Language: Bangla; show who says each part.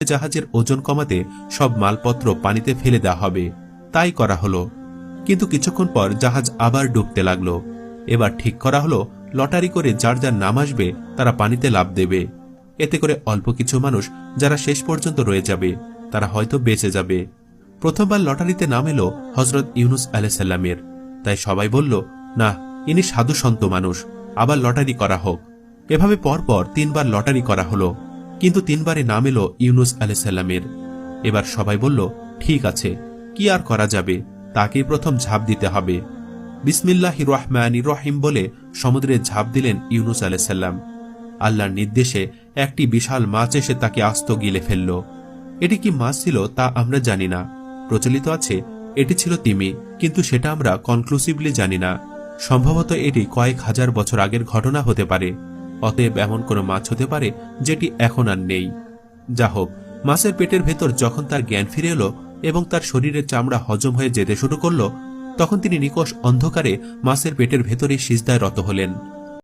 Speaker 1: জাহাজের ওজন কমাতে সব মালপত্র পানিতে ফেলে দেওয়া হবে। তাই করা হলো। কিন্তু কিছুক্ষণ পর জাহাজ আবার ডুবতে লাগলো। এবার ঠিক করা হলো লটারি করে যার যার নাম আসবে তারা পানিতে লাফ দেবে। এতে করে অল্প কিছু মানুষ যারা শেষ পর্যন্ত রয়ে যাবে তারা হয়তো বেঁচে যাবে। প্রথমবার লটারিতে নাম এলো হযরত ইউনুস আলাইহিস সালামের। তাই সবাই বলল, না, ইনি সাধু সন্ত মানুষ, আবার লটারি করা হোক। এভাবে পরপর 3 বার লটারি করা হলো, কিন্তু 3 বারে নাম এলো ইউনুস আলাইহিস সালামের। এবার সবাই বলল, ঠিক আছে, কি আর করা যাবে, তাকেই প্রথম ঝাঁপ দিতে হবে। বিসমিল্লাহির রহমানির রহিম বলে সমুদ্রে ঝাঁপ দিলেন ইউনুস আলাইহিস সালাম। আল্লাহর নির্দেশে একটি বিশাল মাছ এসে তাকে আস্ত গিলে ফেলল। এটি কি মাছ ছিল তা আমরা জানি না। প্রচলিত আছে এটি ছিল তিমি, কিন্তু সেটা আমরা কনক্লুসিভলি জানি না। সম্ভবত এটি কয়েক হাজার বছর আগের ঘটনা হতে পারে। অতএব এমন কোনো মাছ হতে পারে যেটি এখন আর নেই। যা হোক, মাছের পেটের ভেতর যখন তার জ্ঞান ফিরে এলো এবং তার শরীরের চামড়া হজম হয়ে যেতে শুরু করল, তখন তিনি নিকষ অন্ধকারে মাছের পেটের ভেতরে সিজদায় রত হলেন।